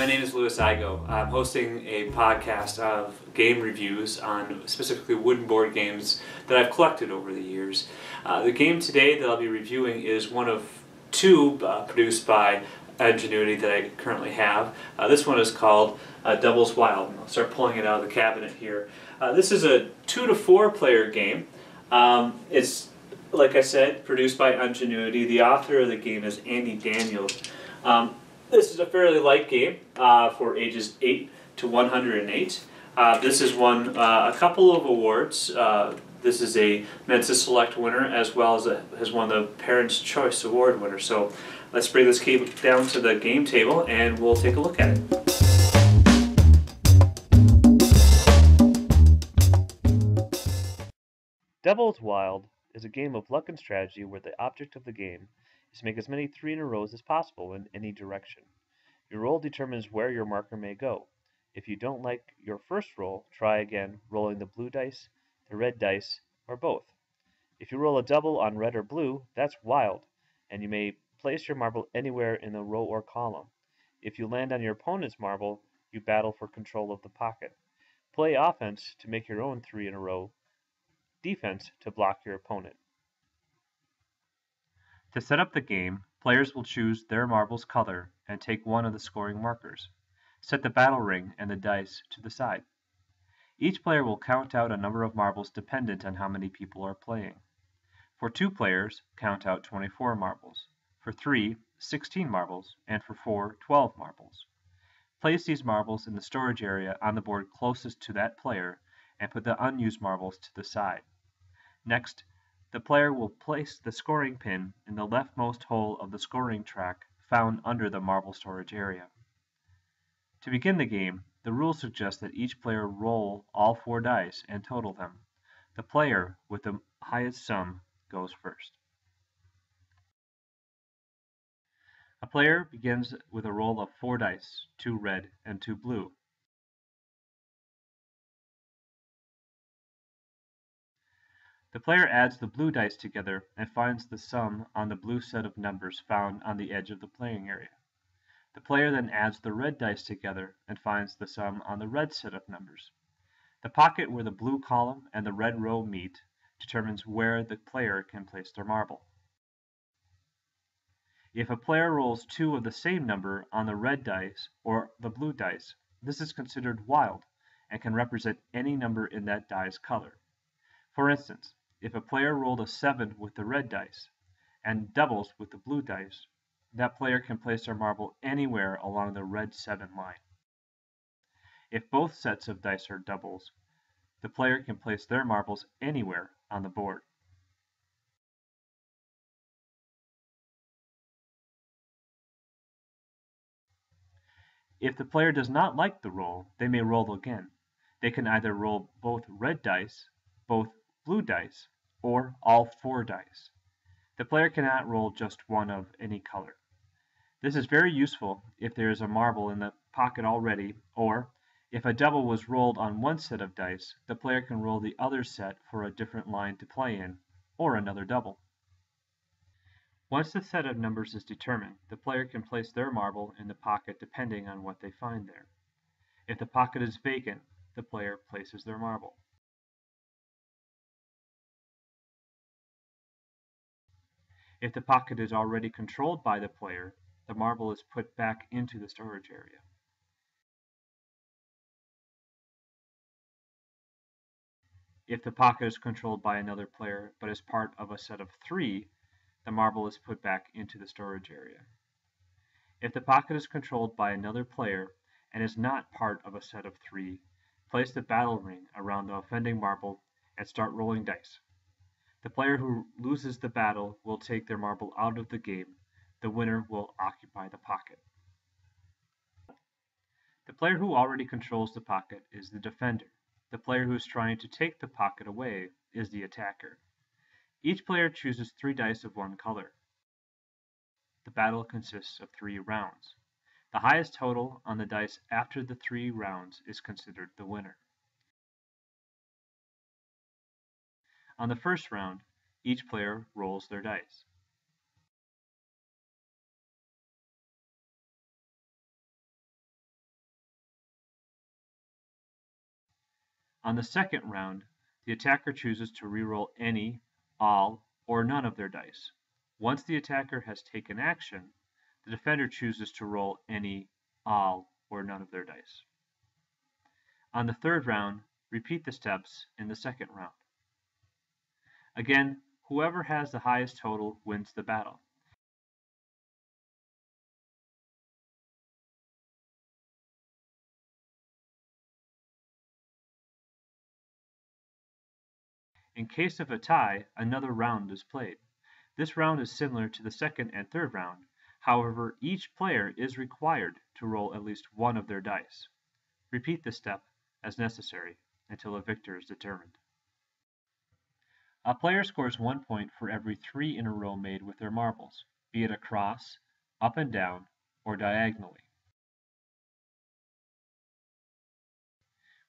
name is Louis Igo. I'm hosting a podcast of game reviews on specifically wooden board games that I've collected over the years. The game today that I'll be reviewing is one of two produced by Edgenuity that I currently have. This one is called Devil's Wild. I'll start pulling it out of the cabinet here. This is a 2 to 4 player game. It's, like I said, produced by Edgenuity. The author of the game is Andy Daniels. This is a fairly light game for ages 8 to 108. This has won a couple of awards. This is a Mensa Select winner, as well as has won the Parents' Choice Award winner. So let's bring this game down to the game table and we'll take a look at it. Devil's Wild is a game of luck and strategy where the object of the game is to make as many 3 in a row as possible in any direction. Your roll determines where your marker may go. If you don't like your first roll, try again, rolling the blue dice, the red dice, or both. If you roll a double on red or blue, that's wild, and you may place your marble anywhere in the row or column. If you land on your opponent's marble, you battle for control of the pocket. Play offense to make your own 3 in a row, defense to block your opponent. To set up the game, players will choose their marble's color and take one of the scoring markers. Set the battle ring and the dice to the side. Each player will count out a number of marbles dependent on how many people are playing. For 2 players, count out 24 marbles. For 3, 16 marbles, and for 4, 12 marbles. Place these marbles in the storage area on the board closest to that player and put the unused marbles to the side. Next, the player will place the scoring pin in the leftmost hole of the scoring track found under the marble storage area. To begin the game, the rules suggest that each player roll all 4 dice and total them. The player with the highest sum goes first. A player begins with a roll of 4 dice, 2 red and 2 blue. The player adds the blue dice together and finds the sum on the blue set of numbers found on the edge of the playing area. The player then adds the red dice together and finds the sum on the red set of numbers. The pocket where the blue column and the red row meet determines where the player can place their marble. If a player rolls 2 of the same number on the red dice or the blue dice, this is considered wild and can represent any number in that die's color. For instance, if a player rolled a 7 with the red dice and doubles with the blue dice, that player can place their marble anywhere along the red 7 line. If both sets of dice are doubles, the player can place their marbles anywhere on the board. If the player does not like the roll, they may roll again. They can either roll both red dice, both blue dice, or all 4 dice. The player cannot roll just one of any color. This is very useful if there is a marble in the pocket already, or if a double was rolled on one set of dice, the player can roll the other set for a different line to play in, or another double. Once the set of numbers is determined, the player can place their marble in the pocket depending on what they find there. If the pocket is vacant, the player places their marble. If the pocket is already controlled by the player, the marble is put back into the storage area. If the pocket is controlled by another player but is part of a set of 3, the marble is put back into the storage area. If the pocket is controlled by another player and is not part of a set of 3, place the battle ring around the offending marble and start rolling dice. The player who loses the battle will take their marble out of the game. The winner will occupy the pocket. The player who already controls the pocket is the defender. The player who is trying to take the pocket away is the attacker. Each player chooses 3 dice of one color. The battle consists of 3 rounds. The highest total on the dice after the 3 rounds is considered the winner. On the first round, each player rolls their dice. On the second round, the attacker chooses to reroll any, all, or none of their dice. Once the attacker has taken action, the defender chooses to roll any, all, or none of their dice. On the third round, repeat the steps in the second round. Again, whoever has the highest total wins the battle. In case of a tie, another round is played. This round is similar to the second and third round. However, each player is required to roll at least one of their dice. Repeat this step as necessary until a victor is determined. A player scores 1 point for every 3 in a row made with their marbles, be it across, up and down, or diagonally.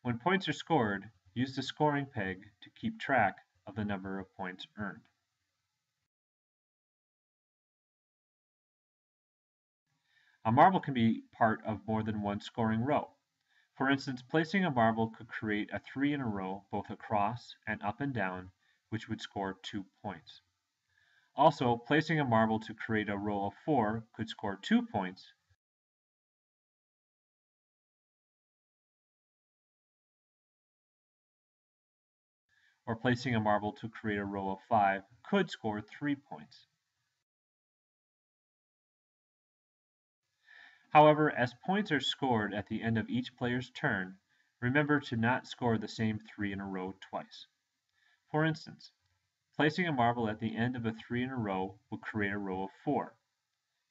When points are scored, use the scoring peg to keep track of the number of points earned. A marble can be part of more than one scoring row. For instance, placing a marble could create a 3 in a row both across and up and down, which would score 2 points. Also, placing a marble to create a row of 4 could score 2 points, or placing a marble to create a row of 5 could score 3 points. However, as points are scored at the end of each player's turn, remember to not score the same 3 in a row twice. For instance, placing a marble at the end of a 3 in a row would create a row of 4.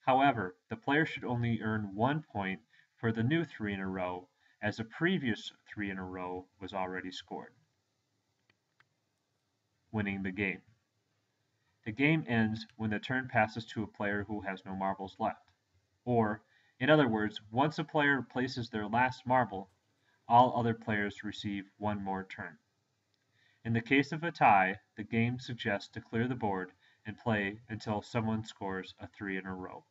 However, the player should only earn 1 point for the new 3 in a row, as the previous 3 in a row was already scored. Winning the game. The game ends when the turn passes to a player who has no marbles left. Or, in other words, once a player places their last marble, all other players receive one more turn. In the case of a tie, the game suggests to clear the board and play until someone scores a 3 in a row.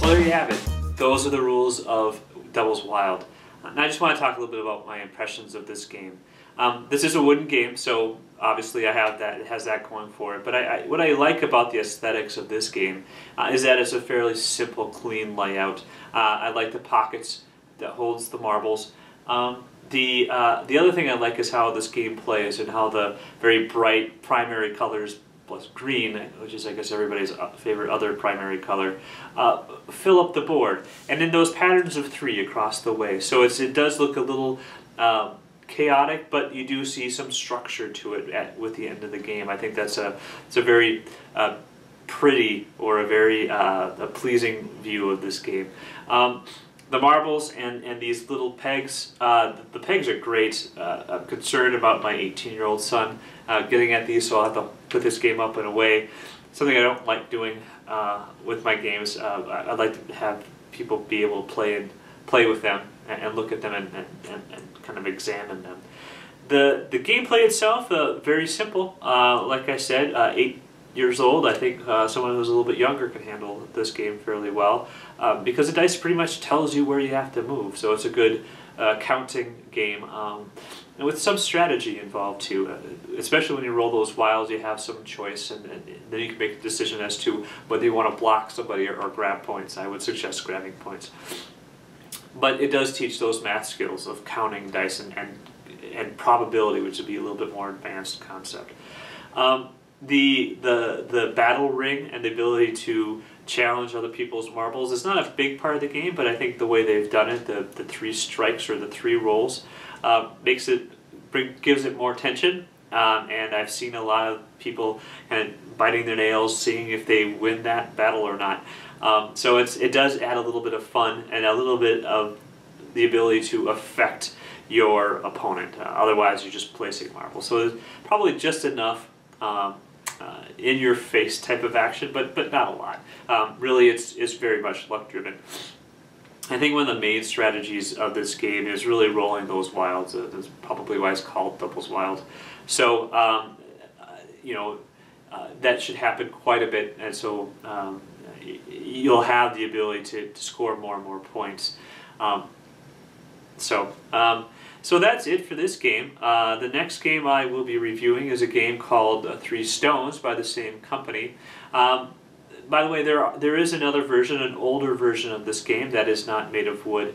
Well, there you have it. Those are the rules of Doubles Wild. And I just want to talk a little bit about my impressions of this game. This is a wooden game, so obviously it has that going for it. But what I like about the aesthetics of this game is that it's a fairly simple, clean layout. I like the pockets that holds the marbles. The other thing I like is how this game plays and how the very bright primary colors plus green, which is I guess everybody's favorite other primary color, fill up the board. And then those patterns of 3 across the way. So it does look a little chaotic, but you do see some structure to it with the end of the game. I think it's a very pretty or a very pleasing view of this game. The marbles and these little pegs, the pegs are great. I'm concerned about my 18-year-old son getting at these, so I'll have to put this game up and away. Something I don't like doing with my games. I'd like to have people be able to play with them and look at them and kind of examine them. The gameplay itself, very simple. Like I said, 8 years old. I think someone who's a little bit younger can handle this game fairly well because the dice pretty much tells you where you have to move. So it's a good counting game and with some strategy involved too. Especially when you roll those wilds, you have some choice, and then you can make a decision as to whether you want to block somebody or grab points. I would suggest grabbing points. But it does teach those math skills of counting dice and probability, which would be a little bit more advanced concept. The battle ring and the ability to challenge other people's marbles is not a big part of the game, but I think the way they've done it, the 3 strikes or the 3 rolls, gives it more tension. And I've seen a lot of people kind of biting their nails, seeing if they win that battle or not. So it does add a little bit of fun and a little bit of the ability to affect your opponent. Otherwise, you're just placing marbles. So there's probably just enough in-your-face type of action, but not a lot. Really, it's very much luck-driven. I think one of the main strategies of this game is really rolling those wilds. That's probably why it's called Doubles Wild. So, that should happen quite a bit, and so you'll have the ability to score more and more points. So that's it for this game. The next game I will be reviewing is a game called Three Stones by the same company. By the way, there is another version, an older version of this game that is not made of wood.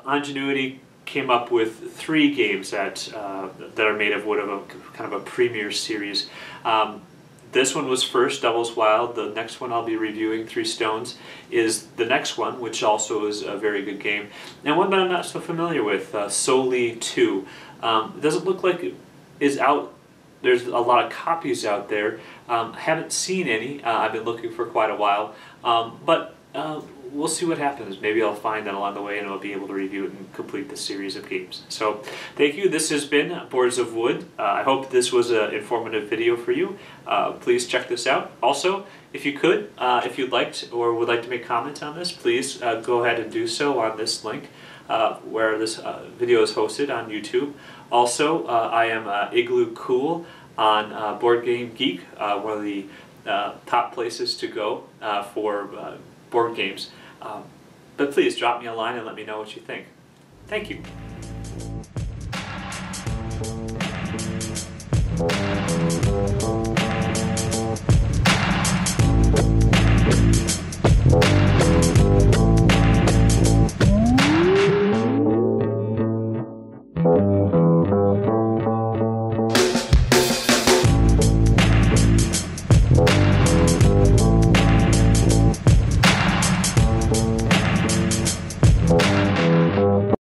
Ingenuity came up with 3 games that are made of wood, of a kind of a premier series. This one was first, Doubles Wild. The next one I'll be reviewing, Three Stones, is the next one, which also is a very good game. And one that I'm not so familiar with, Soli 2. It doesn't look like it is out. There's a lot of copies out there. I haven't seen any. I've been looking for quite a while. But we'll see what happens. Maybe I'll find that along the way and I'll be able to review it and complete the series of games. So thank you. This has been Boards of Wood. I hope this was an informative video for you. Please check this out. Also, if you could, if you'd liked or would like to make comments on this, please go ahead and do so on this link where this video is hosted on YouTube. Also, I am Igloo Cool on Board Game Geek, one of the top places to go for board games. But please drop me a line and let me know what you think. Thank you.